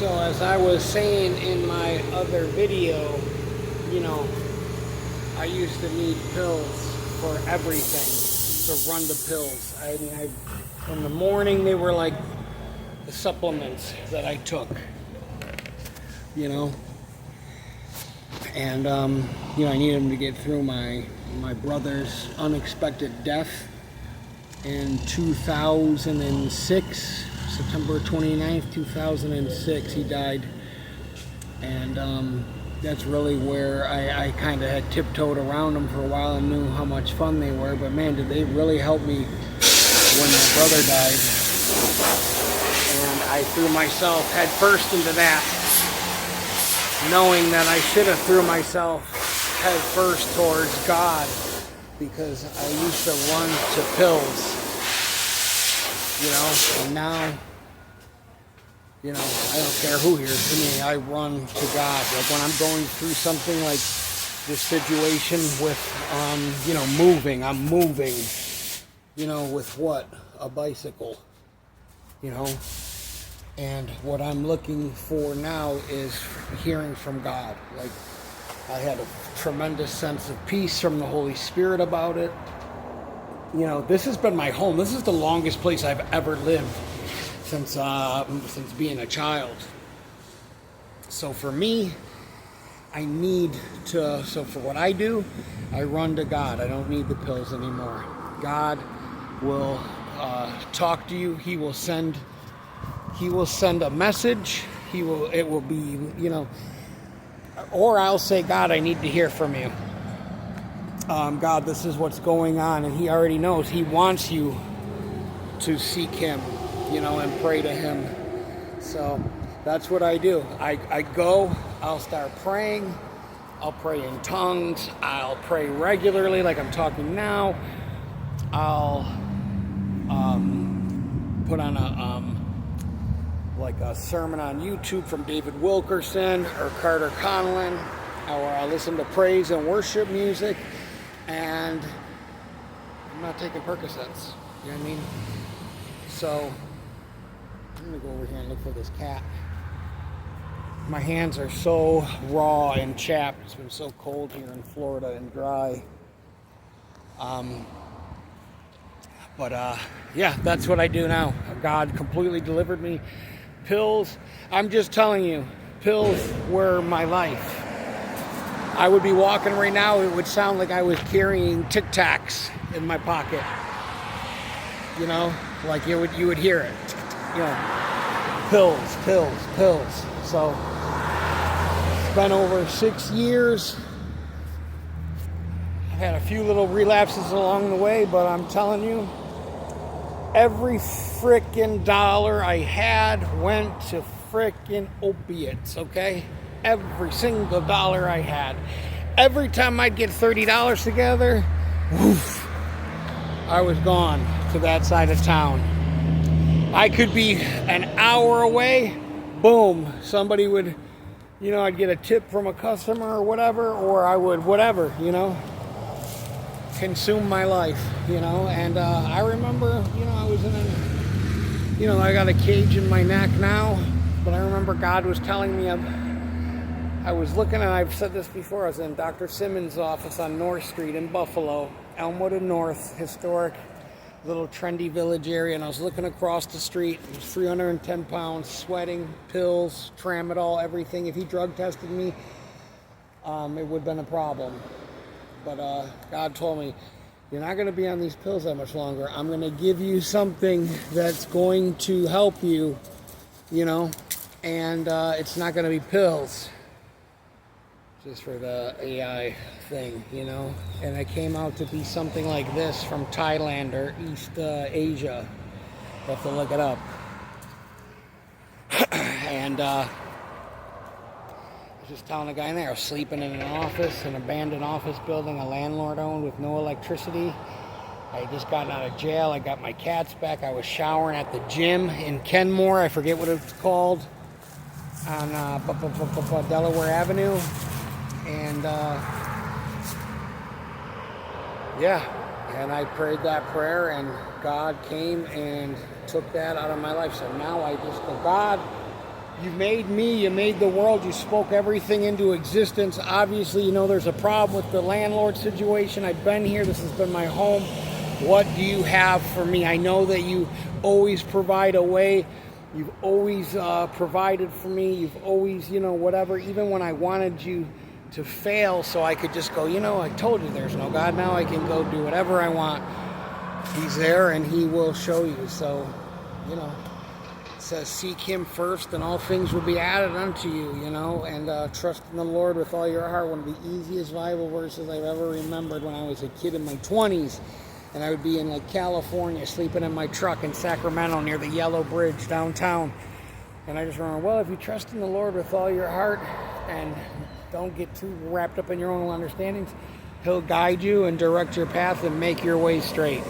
So as I was saying in my other video, you know, I used to need pills for everything, to run the pills. In the morning they were like the supplements that I took, you know, and I needed them to get through my brother's unexpected death in 2006, September 29th, 2006, he died. And that's really where I kind of had tiptoed around them for a while and knew how much fun they were. But man, did they really help me when my brother died. And I threw myself head first into that, knowing that I should have threw myself head first towards God, because I used to run to pills, and now, I don't care who hears me, I run to God. Like when I'm going through something like this situation with, moving, I'm moving, with what? A bicycle, and what I'm looking for now is hearing from God. Like, I had a tremendous sense of peace from the Holy Spirit about it. This has been my home. This is the longest place I've ever lived since being a child. So for me, I need to, so for what I do, I run to God. I don't need the pills anymore. God will talk to you. He will send a message. It will be, or I'll say, God, I need to hear from you. God, this is what's going on. And he already knows. He wants you to seek him, and pray to him. So that's what I do. I go, I'll start praying. I'll pray in tongues. I'll pray regularly like I'm talking now. I'll put on a sermon on YouTube from David Wilkerson or Carter Conlon, or I'll listen to praise and worship music, and I'm not taking Percocets, you know what I mean? So I'm gonna go over here and look for this cat. My hands are so raw and chapped. It's been so cold here in Florida and dry. Yeah, that's what I do now. God completely delivered me. Pills, I'm just telling you, pills were my life. I would be walking right now, it would sound like I was carrying Tic Tacs in my pocket. Like you would hear it. Pills. So it's been over 6 years. I've had a few little relapses along the way, but I'm telling you, every frickin' dollar I had went to frickin' opiates, okay? Every single dollar I had. Every time I'd get $30 together, woof, I was gone to that side of town. I could be an hour away, boom, somebody would, I'd get a tip from a customer or whatever, or I would, whatever, consume my life, and I remember, I was in I got a cage in my neck now, but I remember God was telling me, I was looking, and I've said this before, I was in Dr. Simmons' office on North Street in Buffalo, Elmwood and North, historic little trendy village area, and I was looking across the street. I was 310 pounds, sweating, pills, tramadol, everything. If he drug tested me, it would have been a problem. But God told me, you're not going to be on these pills that much longer. I'm going to give you something that's going to help you, and it's not going to be pills. Just for the AI thing, and it came out to be something like this from Thailand or East Asia. You have to look it up. And I was just telling a guy in there, I was sleeping in an office, an abandoned office building a landlord owned with no electricity. I had just gotten out of jail. I got my cats back. I was showering at the gym in Kenmore. I forget what it's called, on Delaware Avenue. And and I prayed that prayer, and God came and took that out of my life. So now I just go, God, You made me, you made the world, you spoke everything into existence. Obviously, you know there's a problem with the landlord situation. I've been here, this has been my home. What do you have for me? I know that you always provide a way. You've always provided for me. You've always, whatever, even when I wanted you to fail so I could just go, I told you there's no God. Now I can go do whatever I want. He's there and he will show you. So, it says seek him first and all things will be added unto you, and trust in the Lord with all your heart. One of the easiest Bible verses I've ever remembered when I was a kid in my 20s. And I would be in California, sleeping in my truck in Sacramento near the Yellow Bridge downtown. And I just remember, well, if you trust in the Lord with all your heart and don't get too wrapped up in your own understandings, he'll guide you and direct your path and make your way straight.